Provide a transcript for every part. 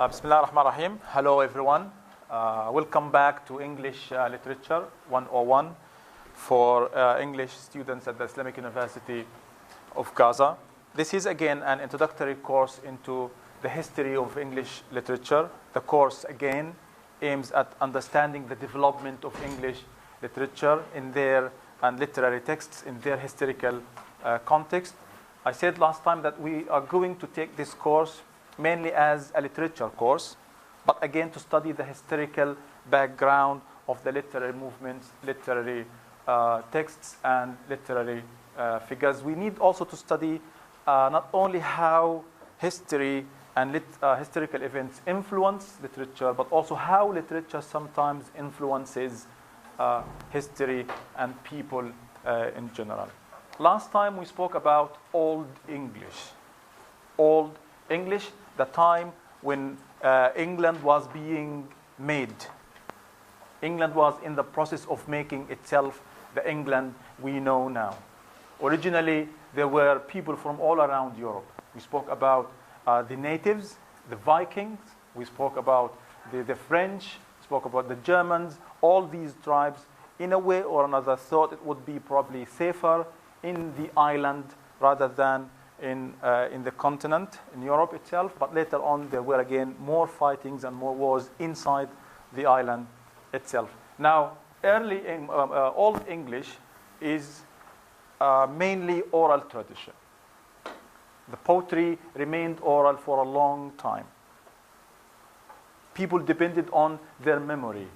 Bismillah ar-Rahman ar-Rahim. Hello everyone. Welcome back to English Literature 101 for English students at the Islamic University of Gaza. This is again an introductory course into the history of English literature. The course again aims at understanding the development of English literature in their and literary texts in their historical context. I said last time that we are going to take this course mainly as a literature course, but again to study the historical background of the literary movements, literary texts, and literary figures. We need also to study not only how history and historical events influence literature, but also how literature sometimes influences history and people in general. Last time we spoke about Old English. Old English, the time when England was being made. England was in the process of making itself the England we know now. Originally, there were people from all around Europe. We spoke about the natives, the Vikings. We spoke about the French, spoke about the Germans. All these tribes, in a way or another, thought it would be probably safer in the island rather than in the continent, in Europe itself. But later on, there were again more fightings and more wars inside the island itself. Now, Old English is mainly oral tradition. The poetry remained oral for a long time. People depended on their memory.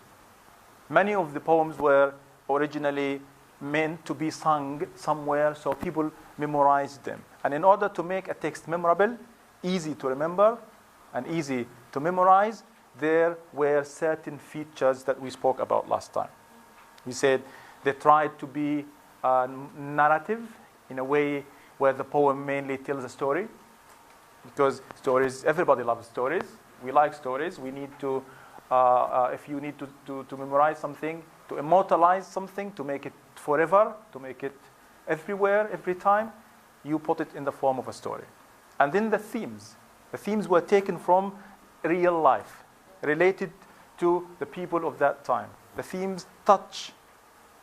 Many of the poems were originally meant to be sung somewhere, so people memorized them. And in order to make a text memorable, easy to remember, and easy to memorize, there were certain features that we spoke about last time. We said they tried to be narrative in a way where the poem mainly tells a story, because stories, everybody loves stories. We like stories. We need to, if you need to memorize something, to immortalize something, to make it forever, to make it everywhere, every time, you put it in the form of a story. And then the themes. The themes were taken from real life, related to the people of that time. The themes touch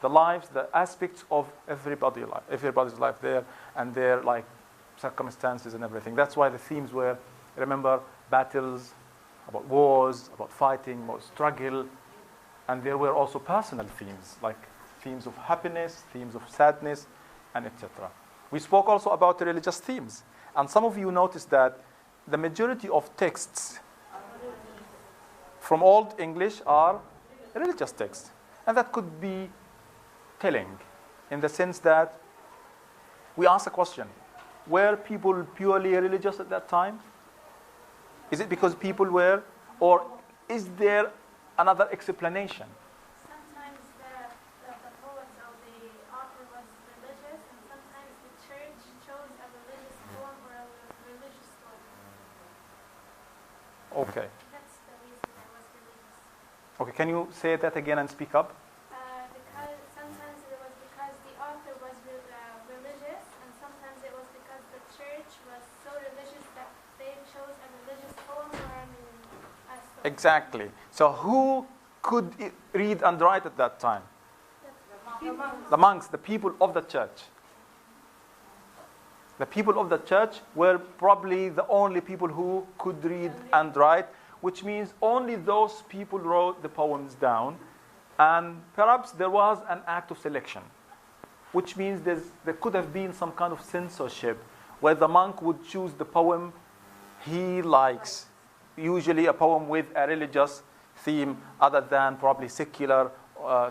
the lives, the aspects of everybody's life there, and their circumstances and everything. That's why the themes were, remember, battles, about wars, about fighting, about struggle. And there were also personal themes, like themes of happiness, themes of sadness, and etc. We spoke also about the religious themes. And some of you noticed that the majority of texts from Old English are religious texts. And that could be telling, in the sense that we ask a question: were people purely religious at that time? Is it because people were, or is there another explanation? Sometimes the poet or the author was religious, and sometimes the church chose a religious poem or a religious story. Okay. That's the reason it was religious. Okay, can you say that again and speak up? Because sometimes it was because the author was religious, and sometimes it was because the church was so religious that they chose a religious poem or a story. Exactly. So who could read and write at that time? The monks, the people of the church. The people of the church were probably the only people who could read and write, which means only those people wrote the poems down. And perhaps there was an act of selection, which means there could have been some kind of censorship where the monk would choose the poem he likes, usually a poem with a religious theme other than probably secular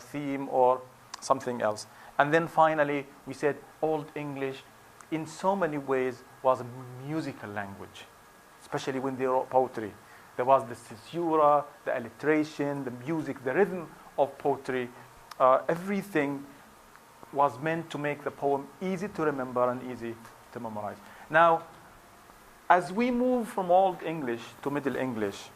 theme or something else. And then finally, we said Old English in so many ways was a musical language, especially when they wrote poetry. There was the caesura, the alliteration, the music, the rhythm of poetry. Everything was meant to make the poem easy to remember and easy to memorize. Now, as we move from Old English to Middle English,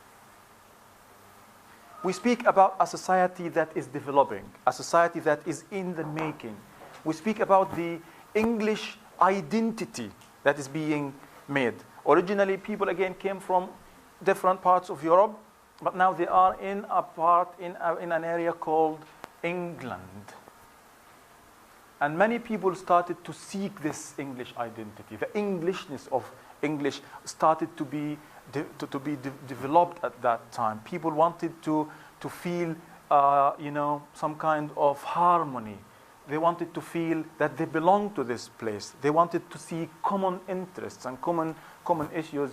we speak about a society that is developing, a society that is in the making. We speak about the English identity that is being made. Originally, people again came from different parts of Europe, but now they are in an area called England. And many people started to seek this English identity. The Englishness of English started to be developed at that time. People wanted to feel, some kind of harmony. They wanted to feel that they belong to this place. They wanted to see common interests and common issues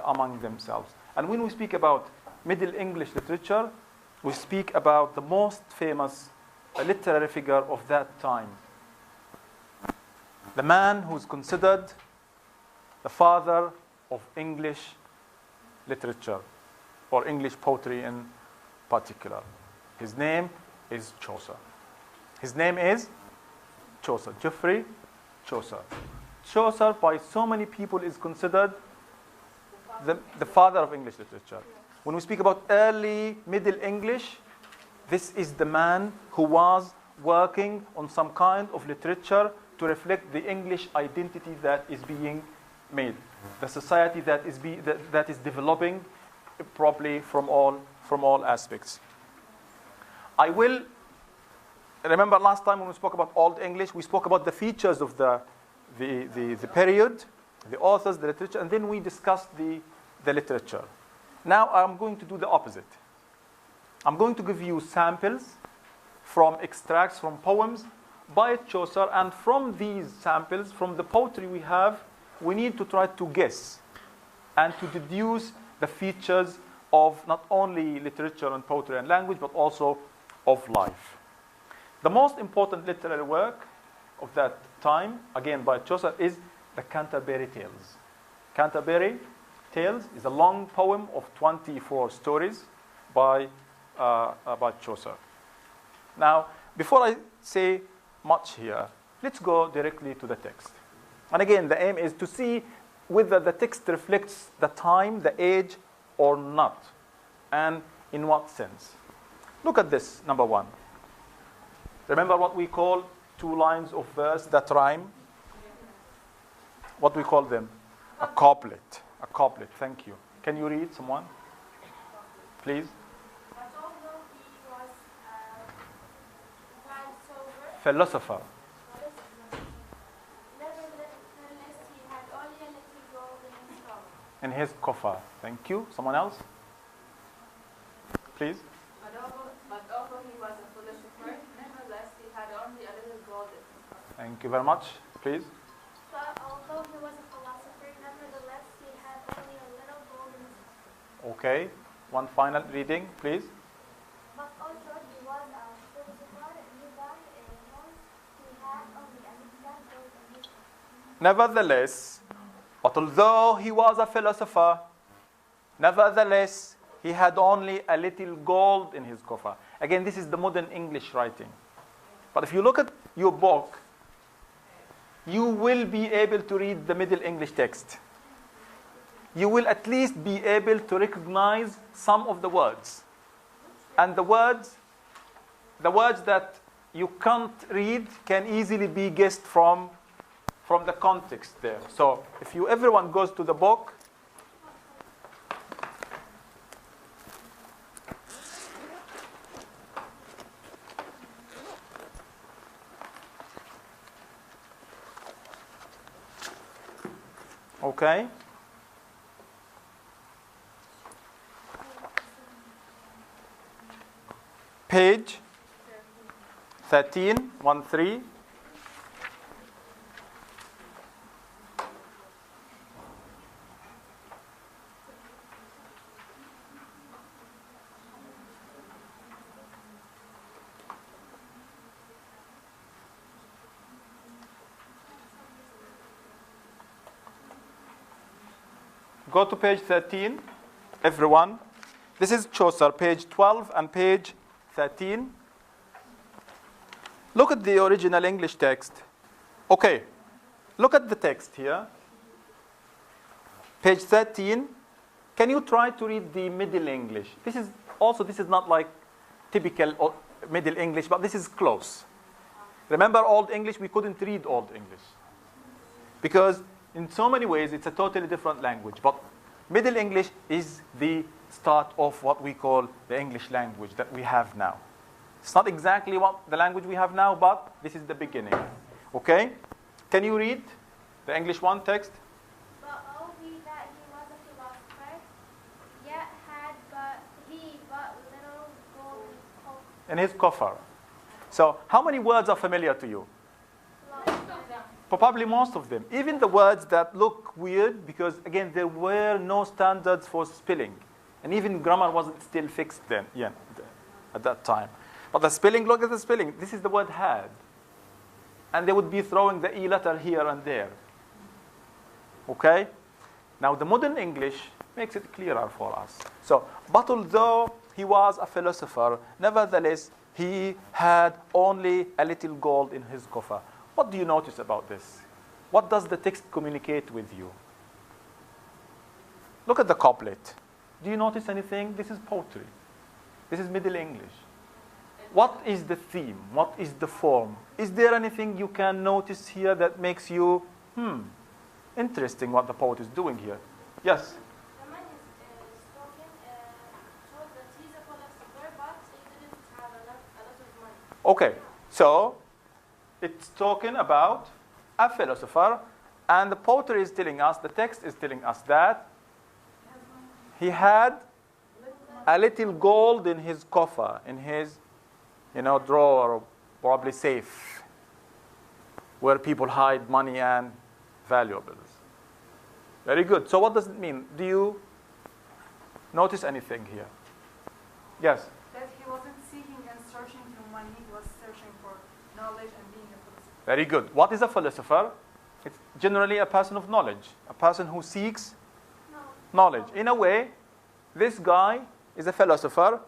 among themselves. And when we speak about Middle English literature, we speak about the most famous literary figure of that time. The man who's considered the father of English literature, or English poetry in particular. His name is Chaucer. His name is Chaucer, Geoffrey Chaucer. Chaucer, by so many people, is considered the father of English literature. When we speak about early Middle English, this is the man who was working on some kind of literature to reflect the English identity that is being made, the society that is developing properly from all aspects. I will remember last time when we spoke about Old English, we spoke about the features of the period, the authors, the literature, and then we discussed the literature. Now I'm going to do the opposite. I'm going to give you samples from extracts from poems by Chaucer, and from these samples, from the poetry we have, we need to try to guess and to deduce the features of not only literature and poetry and language, but also of life. The most important literary work of that time, again by Chaucer, is the Canterbury Tales. Canterbury Tales is a long poem of 24 stories by Chaucer. Now, before I say much here, let's go directly to the text. And again, the aim is to see whether the text reflects the time, the age, or not, and in what sense. Look at this, number one. Remember what we call two lines of verse that rhyme? What we call them? A couplet. A couplet, thank you. Can you read, someone? Please. Philosopher. In his coffer. Thank you. Someone else? Please. But although he was a philosopher, nevertheless he had only a little gold in his coffer. Thank you very much. Please. But although he was a philosopher, nevertheless he had only a little gold in his coffer. Okay. One final reading, please. But although he was a philosopher, nevertheless, but although he was a philosopher, nevertheless, he had only a little gold in his coffer. Again, this is the modern English writing. But if you look at your book, you will be able to read the Middle English text. You will at least be able to recognize some of the words. And the words that you can't read can easily be guessed from the context there. So if everyone goes to the book, okay? Page 13, 1-3. Go to page 13, everyone. This is Chaucer, page 12 and page 13. Look at the original English text. Okay, look at the text here. Page 13. Can you try to read the Middle English? This is not like typical Middle English, but this is close. Remember Old English? We couldn't read Old English because in so many ways it's a totally different language. But Middle English is the start of what we call the English language that we have now. It's not exactly what the language we have now, but this is the beginning. Okay? Can you read the English one text? But oh, he that he was a philosopher, yet had but little gold In his coffer. So, how many words are familiar to you? Probably most of them. Even the words that look weird, because again, there were no standards for spelling. And even grammar wasn't still fixed then, at that time. But the spelling, look at the spelling. This is the word had. And they would be throwing the E letter here and there. Okay? Now, the modern English makes it clearer for us. So, but although he was a philosopher, nevertheless, he had only a little gold in his coffer. What do you notice about this? What does the text communicate with you? Look at the couplet. Do you notice anything? This is poetry. This is Middle English. What is the theme? What is the form? Is there anything you can notice here that makes you, interesting what the poet is doing here? Yes? The man is talking, told that he's a philosopher, but he didn't have a lot of money. Okay, so it's talking about a philosopher, and the poetry is telling us, the text is telling us that he had a little gold in his coffer, in his, drawer, or probably safe, where people hide money and valuables. Very good. So what does it mean? Do you notice anything here? Yes? That he wasn't seeking and searching for money, he was searching for knowledge and being a philosopher. Very good. What is a philosopher? It's generally a person of knowledge, a person who seeks knowledge. In a way, this guy is a philosopher.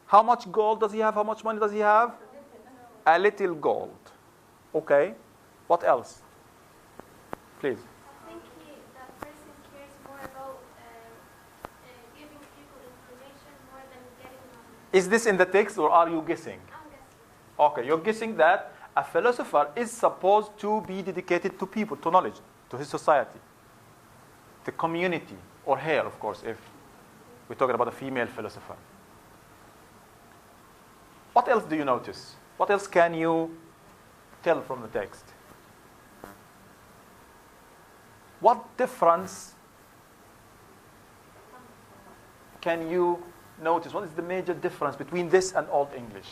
How much gold does he have? How much money does he have? A little gold. Okay. What else? Please. I think that person cares more about giving people information more than getting knowledge. Is this in the text or are you guessing? I'm guessing. Okay, you're guessing that a philosopher is supposed to be dedicated to people, to knowledge, to his society, the community, or her, of course, if we're talking about a female philosopher. What else do you notice? What else can you tell from the text? What difference can you notice? What is the major difference between this and Old English?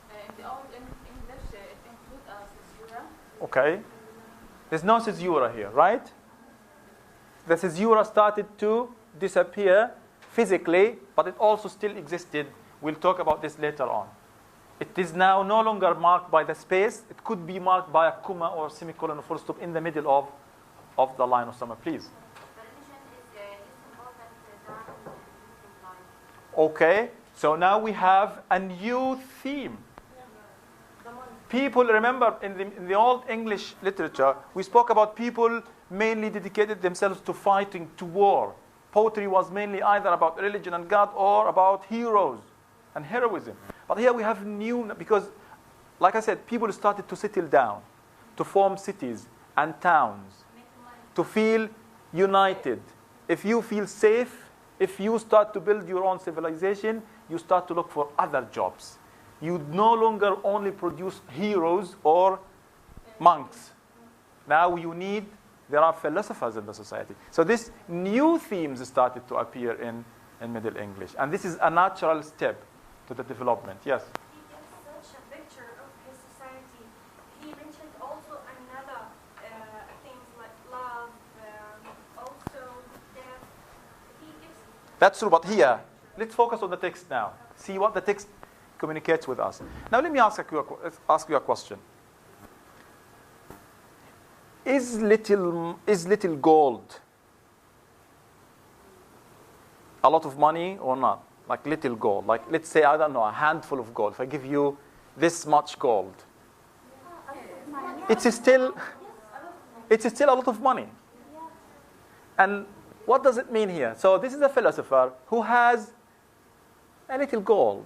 In the Old English, it includes a caesura. Okay. There's no caesura here, right? The caesura started to disappear physically, but it also still existed. We'll talk about this later on. It is now no longer marked by the space. It could be marked by a comma or semicolon or full stop in the middle of the line of summary. Please. Okay, so now we have a new theme. People, remember, in the Old English literature, we spoke about people mainly dedicated themselves to fighting, to war. Poetry was mainly either about religion and God or about heroes and heroism. But here we have new, because, like I said, people started to settle down, to form cities and towns, to feel united. If you feel safe, if you start to build your own civilization, you start to look for other jobs. You no longer only produce heroes or monks. Now there are philosophers in the society. So these new themes started to appear in Middle English. And this is a natural step to the development. Yes? He gives such a picture of his society. He mentioned also another things like love, also death. He gives. That's true, but here, let's focus on the text now. See what the text communicates with us. Now let me ask you a question. Is little gold a lot of money or not? Like little gold. Like, let's say, I don't know, a handful of gold. If I give you this much gold, it's still a lot of money. And what does it mean here? So this is a philosopher who has a little gold.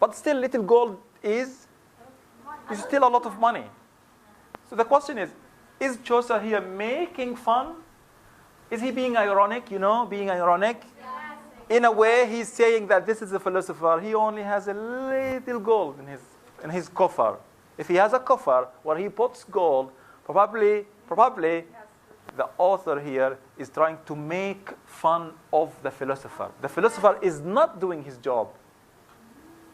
But still, little gold is still a lot of money. So the question is Chaucer here making fun Is he being ironic, being ironic? Yes. In a way, he's saying that this is a philosopher. He only has a little gold in his coffer. If he has a coffer where he puts gold, probably the author here is trying to make fun of the philosopher. The philosopher is not doing his job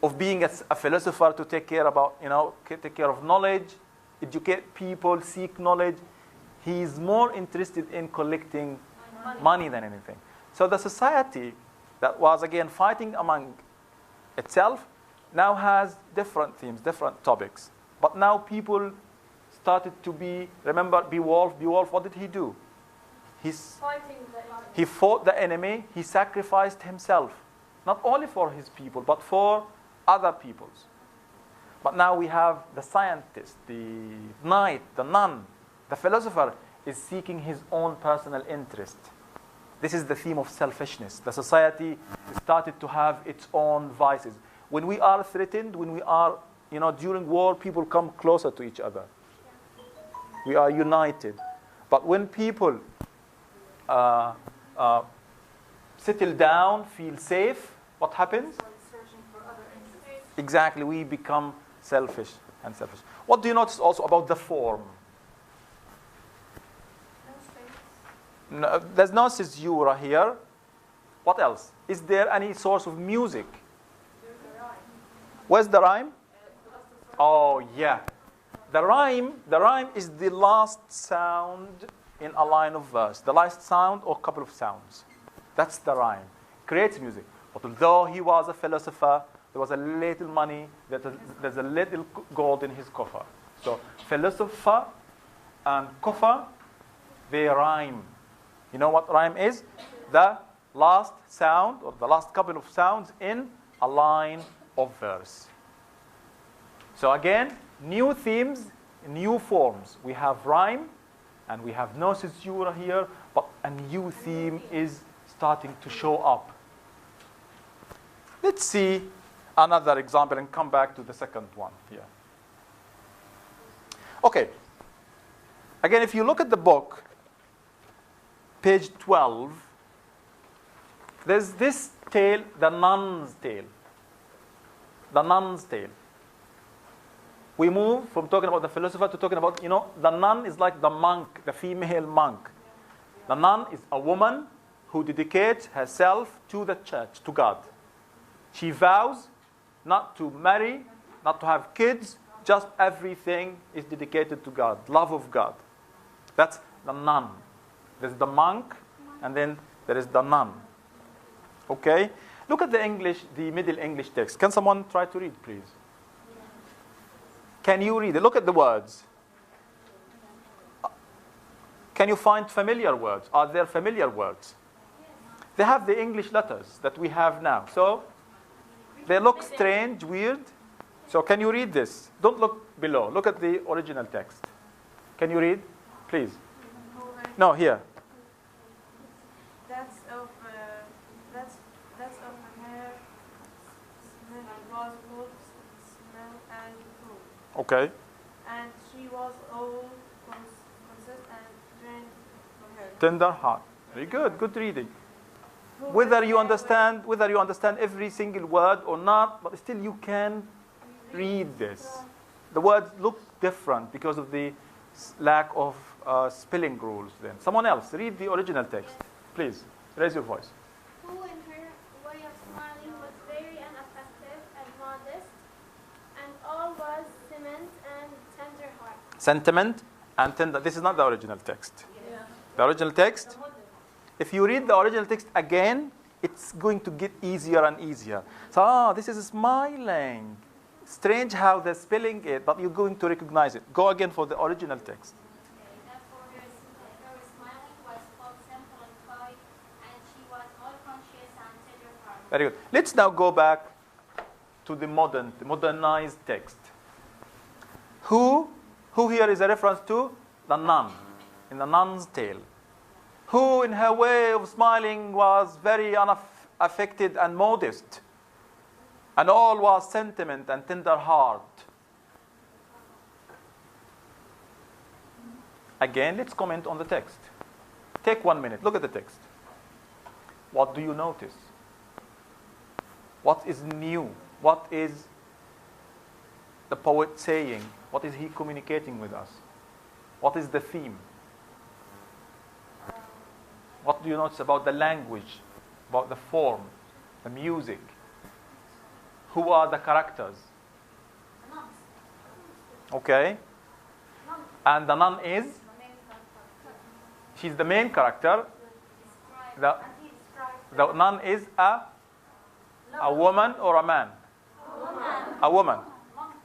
of being a philosopher to take care of knowledge, educate people, seek knowledge. He is more interested in collecting money than anything. So the society that was again fighting among itself now has different themes, different topics. But now people started to remember Beowulf. Beowulf, what did he do? He fought the enemy. He sacrificed himself, not only for his people, but for other peoples. But now we have the scientist, the knight, the nun, the philosopher is seeking his own personal interest. This is the theme of selfishness. The society started to have its own vices. When we are threatened, when we are, during war, people come closer to each other. We are united. But when people settle down, feel safe, what happens? Exactly, we become selfish and selfish. What do you notice also about the form? No, there's no caesura here. What else? Is there any source of music? Where's the rhyme? Oh, yeah. The rhyme is the last sound in a line of verse. The last sound or couple of sounds. That's the rhyme. Creates music. But although he was a philosopher, there was a little money, there's a little gold in his coffer. So philosopher and coffer, they rhyme. You know what rhyme is? The last sound or the last couple of sounds in a line of verse. So again, new themes, new forms. We have rhyme and we have no caesura here, but a new theme is starting to show up. Let's see another example and come back to the second one here. Okay. Again, if you look at the book, page 12, there's this tale, the nun's tale. The nun's tale. We move from talking about the philosopher to talking about, the nun is like the monk, the female monk. The nun is a woman who dedicates herself to the church, to God. She vows not to marry, not to have kids, just everything is dedicated to God, love of God. That's the nun. There's the monk, and then there is the nun. Okay? Look at the Middle English text. Can someone try to read, please? Can you read it? Look at the words. Can you find familiar words? Are there familiar words? They have the English letters that we have now. So they look strange, weird. So can you read this? Don't look below. Look at the original text. Can you read? Please. No, here. That's of her was both smell and food. Okay. And she was all conscious and trained for her. Tender heart. Very good. Good reading. Whether you understand every single word or not, but still you can read this. The words look different because of the lack of spelling rules. Then someone else read the original text, please. Raise your voice. Who in her way of smiling was very unaffected and modest, and all was sentiment and tender heart. Sentiment and tender. This is not the original text. Yeah. The original text. If you read the original text again, it's going to get easier and easier. So, this is smiling. Strange how they're spelling it, but you're going to recognize it. Go again for the original text. Therefore, her smiling was both simple and quiet, and she was all conscious and tender heart. Very good. Let's now go back to the modernized text. Who here is a reference to? The nun, in the nun's tale. Who in her way of smiling was very unaffected and modest, and all was sentiment and tender heart. Again, let's comment on the text. Take 1 minute. Look at the text. What do you notice? What is new? What is the poet saying? What is he communicating with us? What is the theme? What do you notice about the language, about the form, the music? Who are the characters? Okay. And the nun is? She's the main character. The nun is a woman or a man? A woman.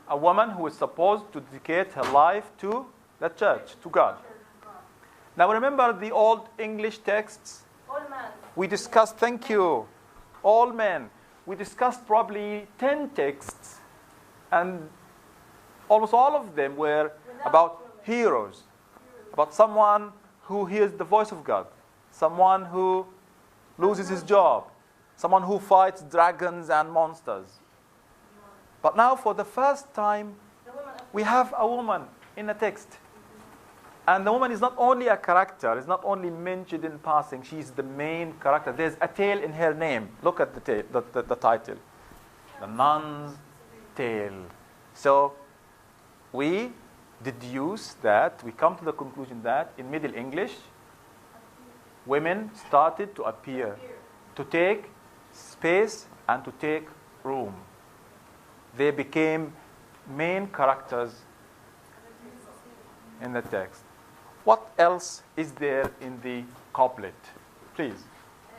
A woman who is supposed to dedicate her life to the church, to God. Now remember the old English texts? All men. We discussed, thank you, all men. We discussed probably 10 texts, and almost all of them were about heroes, about someone who hears the voice of God, someone who loses his job, someone who fights dragons and monsters. But now for the first time, we have a woman in a text. And the woman is not only a character, is not only mentioned in passing, she's the main character. There's a tale in her name. Look at the title. The Nun's Tale. So we deduce that, we come to the conclusion that in Middle English, women started to appear, to take space and to take room. They became main characters in the text. What else is there in the couplet? Please.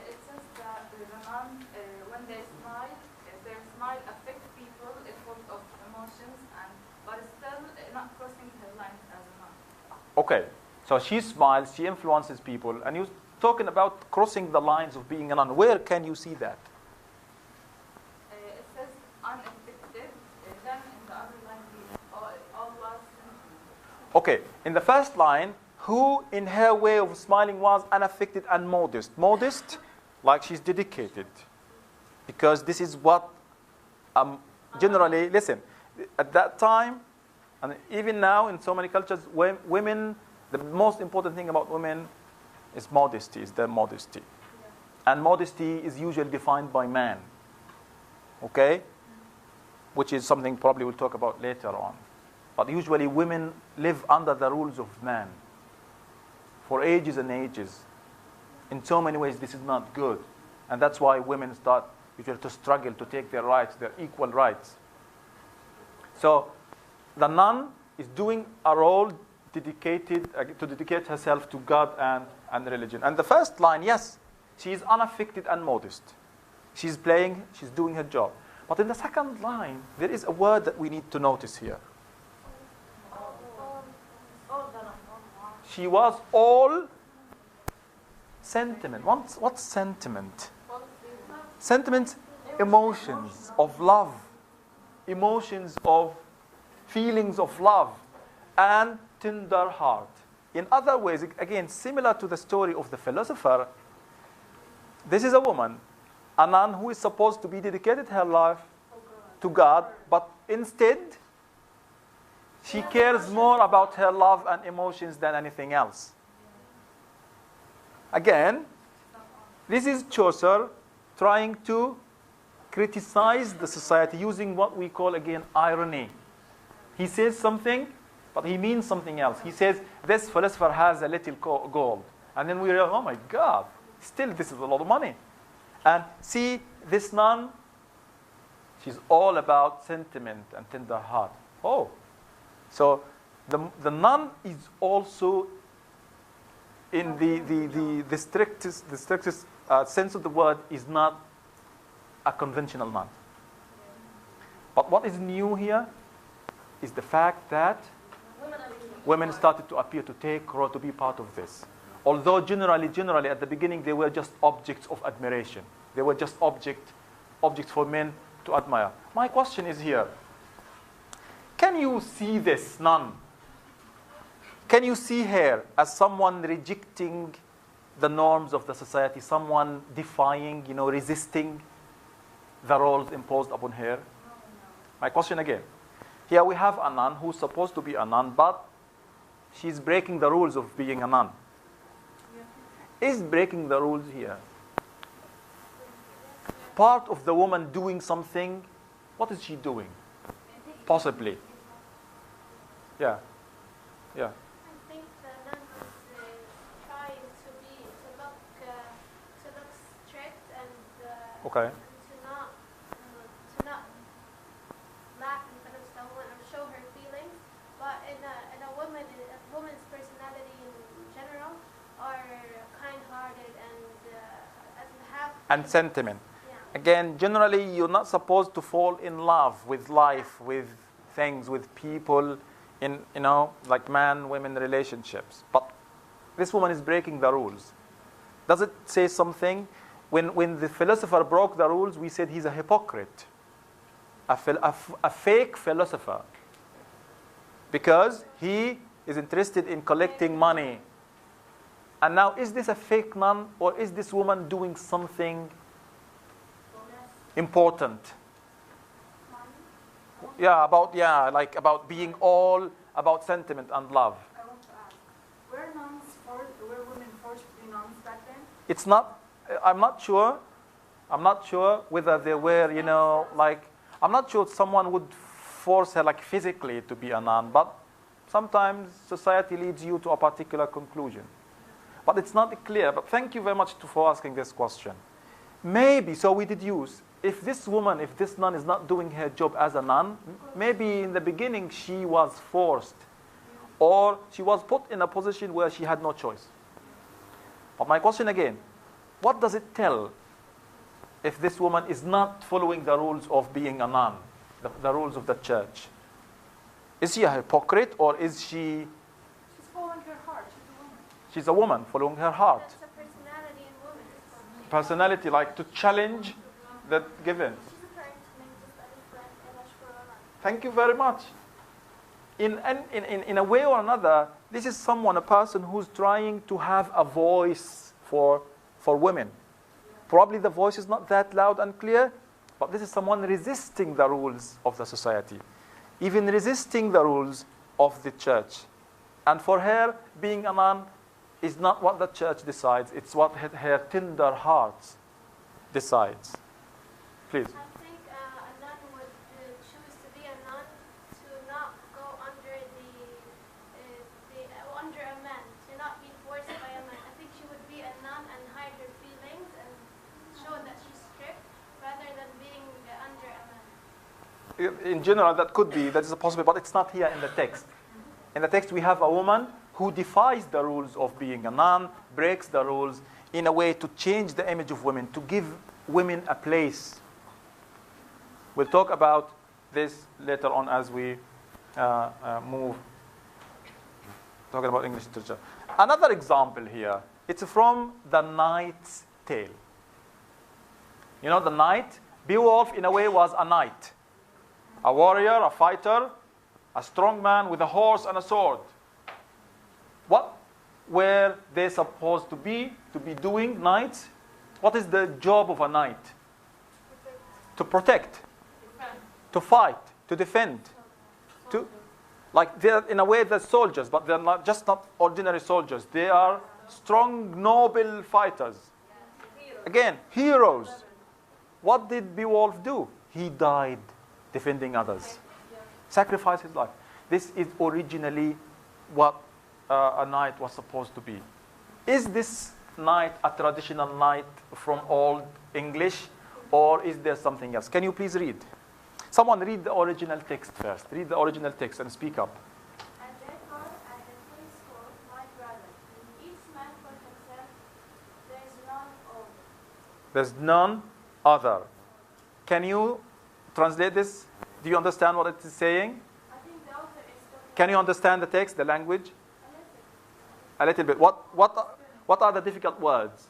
It says that the nun, when they smile, their smile affects people full of emotions, but still not crossing her lines as a nun. Okay, so she smiles, she influences people, and you're talking about crossing the lines of being a nun. Where can you see that? It says unaffected, then in the other line, all was sentiment. Okay, in the first line, who in her way of smiling was unaffected and modest? Modest, like she's dedicated. Because this is what generally, listen, at that time, and even now in so many cultures, women, the most important thing about women is modesty, is their modesty. And modesty is usually defined by man. Okay? Which is something probably we'll talk about later on. But usually women live under the rules of man for ages and ages. In so many ways, this is not good. And that's why women start usually to struggle to take their rights, their equal rights. So the nun is doing a role dedicated to dedicate herself to God and religion. And the first line, yes, she is unaffected and modest. She's playing, she's doing her job. But in the second line, there is a word that we need to notice here. She was all sentiment. What's sentiment? Sentiment, emotions of love, emotions of feelings of love, and tender heart. In other ways, again, similar to the story of the philosopher, this is a woman, a nun who is supposed to be dedicated her life to God, but instead, she cares more about her love and emotions than anything else. Again, this is Chaucer trying to criticize the society using what we call, again, irony. He says something, but he means something else. He says, this philosopher has a little gold. And then we realize, oh my God, still this is a lot of money. And see, this nun, she's all about sentiment and tender heart. Oh. So the nun is also, in the strictest sense of the word, is not a conventional nun. But what is new here is the fact that women started to appear, to take role, to be part of this. Although generally at the beginning they were just objects of admiration. They were just objects for men to admire. My question is here. Can you see this nun? Can you see her as someone rejecting the norms of the society, someone defying, resisting the roles imposed upon her? My question again. Here we have a nun who's supposed to be a nun, but she's breaking the rules of being a nun. is breaking the rules here? Part of the woman doing something, what is she doing? Possibly. Yeah. Yeah. I think the nun was trying to look strict and Okay. to not laugh in front of someone or show her feelings. But in a woman's personality in general are kind-hearted and have And sentiment. yeah. Again, generally, you're not supposed to fall in love with life, with things, with people, in like man-women relationships. But this woman is breaking the rules. Does it say something? When the philosopher broke the rules, we said he's a hypocrite, a fake philosopher, because he is interested in collecting money. And now, is this a fake nun, or is this woman doing something important? Yeah, about being all about sentiment and love. I want to ask, were women forced to be nuns back then? It's not. I'm not sure. I'm not sure whether they were. I'm not sure someone would force her physically to be a nun, but sometimes society leads you to a particular conclusion. But it's not clear. But thank you very much for asking this question. Maybe, so we deduce, if this nun is not doing her job as a nun, maybe in the beginning she was forced, or she was put in a position where she had no choice. But my question again, what does it tell if this woman is not following the rules of being a nun, the rules of the church? Is she a hypocrite, or is she... She's following her heart. She's a woman following her heart. That's a personality in women. Personality, to challenge the given. Thank you very much. In a way or another, this is a person who's trying to have a voice for women. Probably the voice is not that loud and clear, but this is someone resisting the rules of the society, even resisting the rules of the church. And for her, being a nun is not what the church decides, it's what her tender heart decides. Please. I think a nun would choose to be a nun to not go under under a man, to not be forced by a man. I think she would be a nun and hide her feelings and show that she's strict rather than being under a man. In general, that is a possibility, but it's not here in the text. In the text, we have a woman who defies the rules of being a nun, breaks the rules in a way to change the image of women, to give women a place. We'll talk about this later on as we move, talking about English literature. Another example here, it's from The Knight's Tale. You know, the knight, Beowulf in a way was a knight, a warrior, a fighter, a strong man with a horse and a sword. What were they supposed to be doing, knights? What is the job of a knight? To protect, to fight, to defend. They're in a way they're soldiers, but they're not ordinary soldiers. They are strong, noble fighters. Again, heroes. What did Beowulf do? He died defending others. Sacrificed his life. This is originally what a knight was supposed to be. Is this knight a traditional knight from Old English, or is there something else? Can you please read? Someone read the original text first. Read the original text and speak up. And therefore, I have three score, my brother. Each man for himself, there is none other. There's none other. Can you translate this? Do you understand what it is saying? I think the author is talking Can you understand the text, the language? a little. A little bit. What are the difficult words?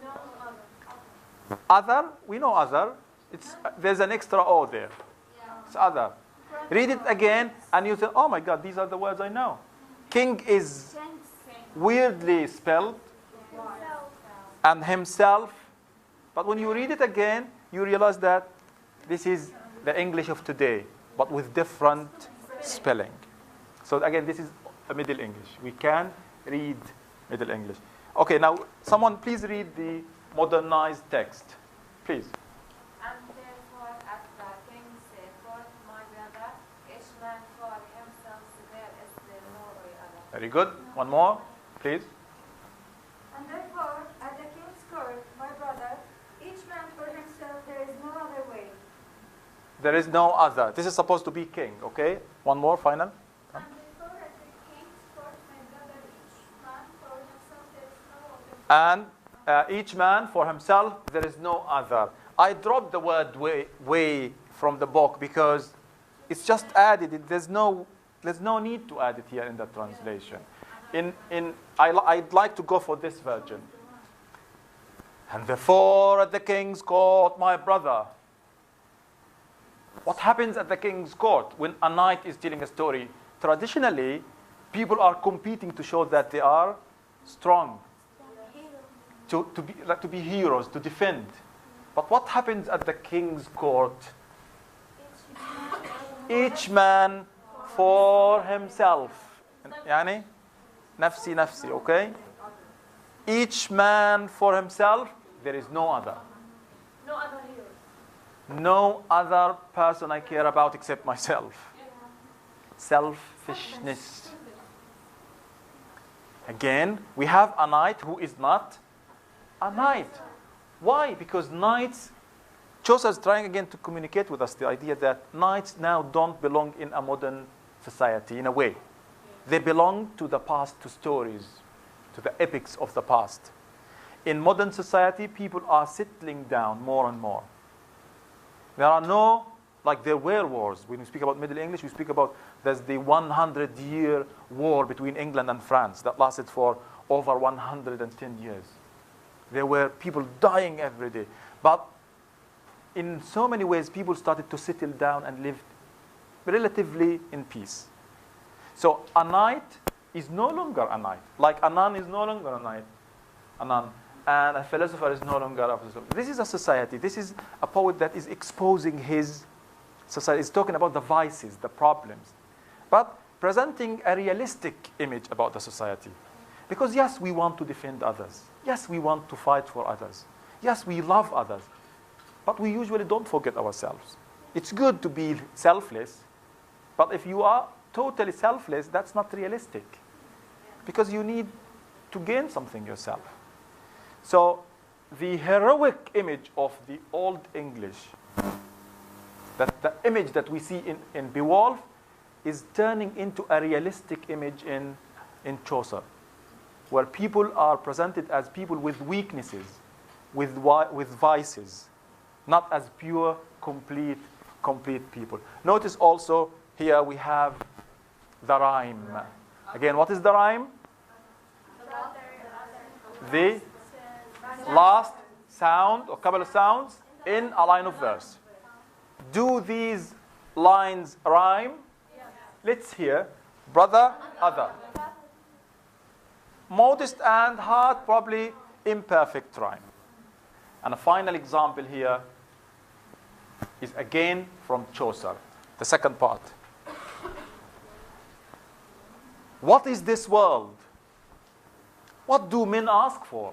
None other. Other? We know other. There's an extra O there. Yeah. It's other. Read it again and you say, oh my God, these are the words I know. King is weirdly spelled, and himself. But when you read it again, you realize that this is the English of today, but with different spelling. So again, this is a Middle English. We can read Middle English. Okay, now someone please read the modernized text. Please. And therefore at the king's court, my brother, each man for himself, there is no other. Very good. One more, please. And therefore, at the king's court, my brother, each man for himself, there is no other way. There is no other. This is supposed to be king, okay? One more, final. And therefore at the king's court, my brother, each man for himself, there is no other. And each man for himself, there is no other. I dropped the word way from the book because it's just added. There's no need to add it here in the translation. I'd like to go for this version. And therefore at the king's court, my brother. What happens at the king's court when a knight is telling a story? Traditionally, people are competing to show that they are strong, to be heroes, to defend. But what happens at the king's court? Each man for himself. Yani, nafsi nafsi, okay? Each man for himself, there is no other. No other hero. No other person I care about except myself. Selfishness. Again, we have a knight who is not a knight. Why? Because knights, Chaucer is trying again to communicate with us the idea that knights now don't belong in a modern society in a way. They belong to the past, to stories, to the epics of the past. In modern society, people are settling down more and more. There are no, like there were wars. When we speak about Middle English, we speak about there's the 100-year war between England and France that lasted for over 110 years. There were people dying every day. But in so many ways, people started to settle down and live relatively in peace. So a knight is no longer a knight. Like a nun is no longer a knight. A nun. And a philosopher is no longer a philosopher. This is a society. This is a poet that is exposing his society. He's talking about the vices, the problems, but presenting a realistic image about the society. Because yes, we want to defend others. Yes, we want to fight for others. Yes, we love others. But we usually don't forget ourselves. It's good to be selfless, but if you are totally selfless, that's not realistic. Because you need to gain something yourself. So the heroic image of the Old English, that the image that we see in Beowulf, is turning into a realistic image in Chaucer, where people are presented as people with weaknesses, with vices, not as pure, complete people. Notice also here we have the rhyme. Again, what is the rhyme? The last sound or couple of sounds in a line of verse. Do these lines rhyme? Let's hear. Brother, other. Modest and hard, probably imperfect rhyme. And a final example here is again from Chaucer, the second part. What is this world? What do men ask for?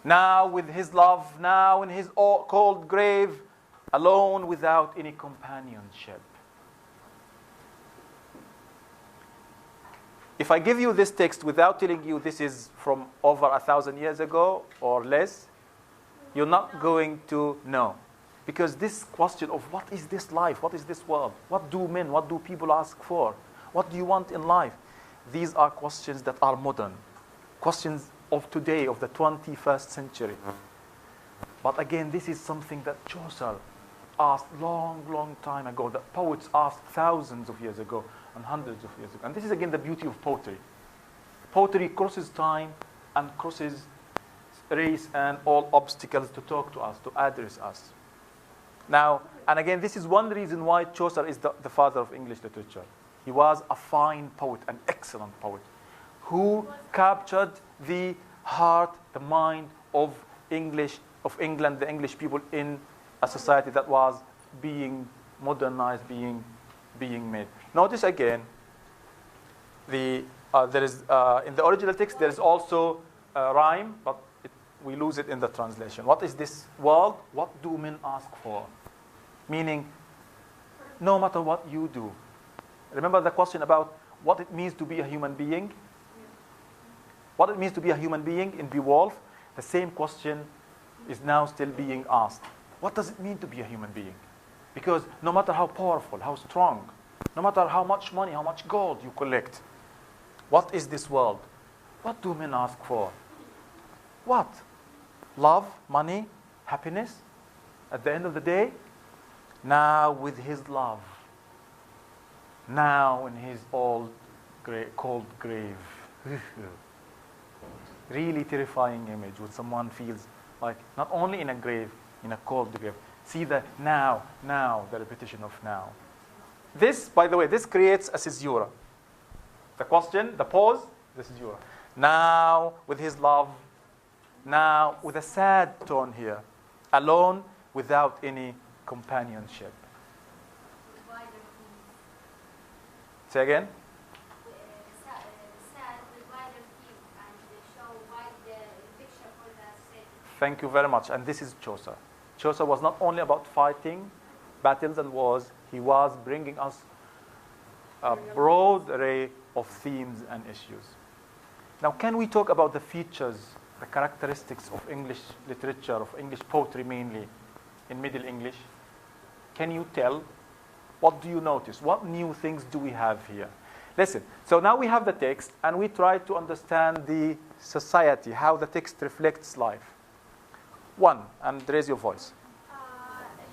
Now with his love, now in his cold grave, alone without any companionship. If I give you this text without telling you this is from over 1,000 years ago or less, you're not going to know. Because this question of what is this life, what is this world, what do men, what do people ask for, what do you want in life? These are questions that are modern, questions of today, of the 21st century. But again, this is something that Chaucer asked long time ago, that poets asked thousands of years ago and hundreds of years ago. And this is again the beauty of poetry. Poetry crosses time and crosses race and all obstacles to talk to us, to address us. Now, and again, this is one reason why Chaucer is the father of English literature. He was a fine poet, an excellent poet, who captured the heart, the mind of England, the English people in a society that was being modernized, being made. Notice again the there is in the original text there is also a rhyme, but we lose it in the translation. What is this world? What do men ask for? Meaning, no matter what you do. Remember the question about what it means to be a human being? What it means to be a human being in Beowulf? The same question is now still being asked. What does it mean to be a human being? Because no matter how powerful, how strong, no matter how much money, how much gold you collect, what is this world? What do men ask for? What? Love, money, happiness? At the end of the day, now with his love, now in his old cold grave. Really terrifying image when someone feels like not only in a grave, in a cold grave. See the now, the repetition of now. This, by the way, this creates a caesura. The question, the pause, the caesura. Now with his love, now with a sad tone here, alone without any companionship. Say again. Thank you very much. And this is Chaucer. Chaucer was not only about fighting battles and wars, he was bringing us a broad array of themes and issues. Now, can we talk about the features, the characteristics of English literature, of English poetry mainly, in Middle English? Can you tell? What do you notice? What new things do we have here? Listen, so now we have the text, and we try to understand the society, how the text reflects life. One, and raise your voice.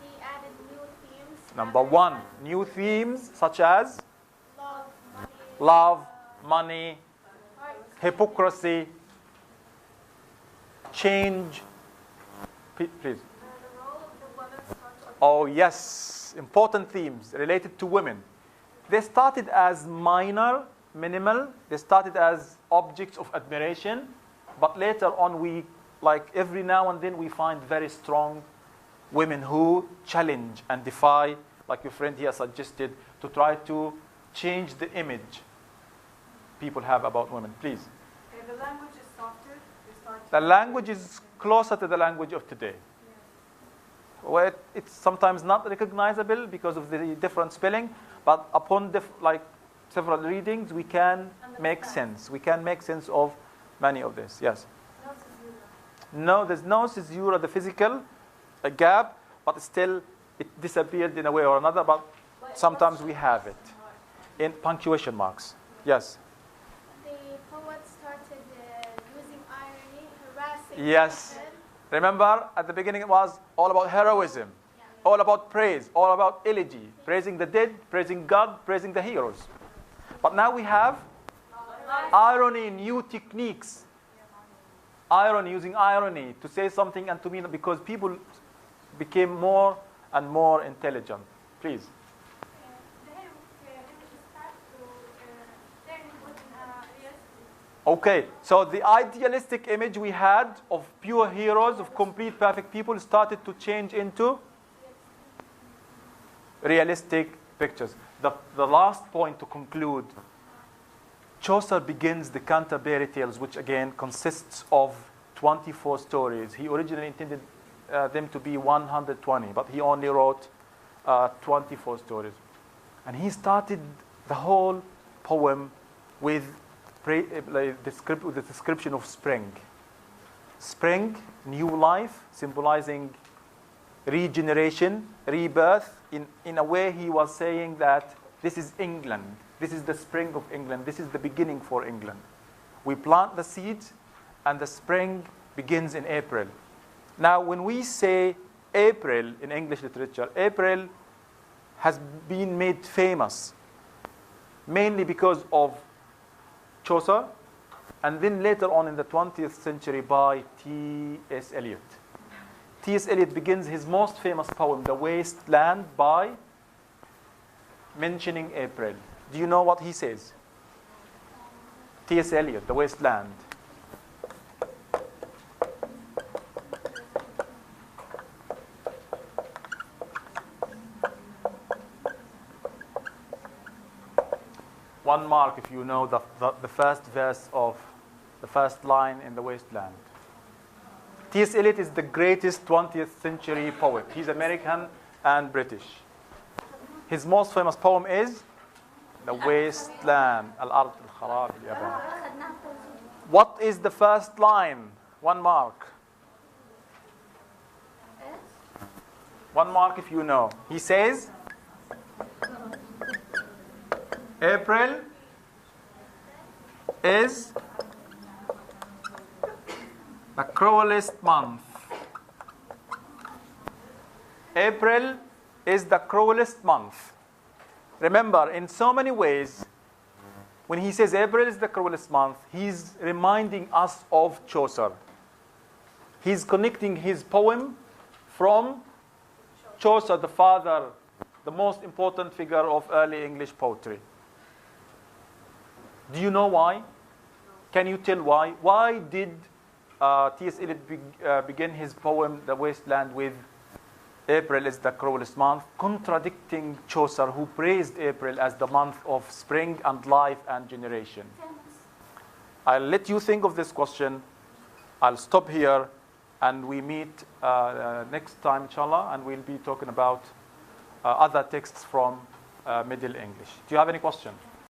He added new themes. Number one, new themes such as Love, money, money, hypocrisy, change. Please. the role of the women starts. Oh, yes, important themes related to women. They started as minor, minimal. They started as objects of admiration. But later on, like every now and then, we find very strong women who challenge and defy, like your friend here suggested, to try to change the image people have about women. Please. The language is softer. The language is closer to the language of today. Where it's sometimes not recognizable because of the different spelling, but upon several readings, we can make sense. We can make sense of many of this. Yes. No, there's no caesura, the physical gap, but still it disappeared in a way or another. But sometimes we have it in punctuation marks. Yes. The poet started using irony, harassing. Yes. people. Remember, at the beginning it was all about heroism, all about praise, all about elegy, praising the dead, praising God, praising the heroes. But now we have irony, new techniques. Irony, using irony to say something and to mean, because people became more and more intelligent. Please. Okay, so the idealistic image we had of pure heroes, of complete perfect people, started to change into realistic pictures. The last point to conclude, Chaucer begins the Canterbury Tales, which again consists of 24 stories. He originally intended them to be 120, but he only wrote 24 stories. And he started the whole poem with the description of spring. Spring, new life, symbolizing regeneration, rebirth. In a way, he was saying that this is England. This is the spring of England. This is the beginning for England. We plant the seeds, and the spring begins in April. Now, when we say April in English literature, April has been made famous mainly because of Chaucer, and then later on in the 20th century by T.S. Eliot. T.S. Eliot begins his most famous poem, The Wasteland, by mentioning April. Do you know what he says? T.S. Eliot, The Wasteland. 1 mark if you know the first verse of the first line in the Wasteland. T.S. Eliot is the greatest 20th century poet. He's American and British. His most famous poem is The Wasteland. الأرض الخراب اليابان. What is the first line? 1 mark. 1 mark if you know. He says, April is the cruelest month. April is the cruelest month. Remember, in so many ways, when he says April is the cruelest month, he's reminding us of Chaucer. He's connecting his poem from Chaucer, the father, the most important figure of early English poetry. Do you know why? Can you tell why? Why did T.S. Eliot begin his poem, The Wasteland, with April is the cruelest month, contradicting Chaucer, who praised April as the month of spring and life and generation? I'll let you think of this question. I'll stop here, and we meet next time, inshallah, and we'll be talking about other texts from Middle English. Do you have any question?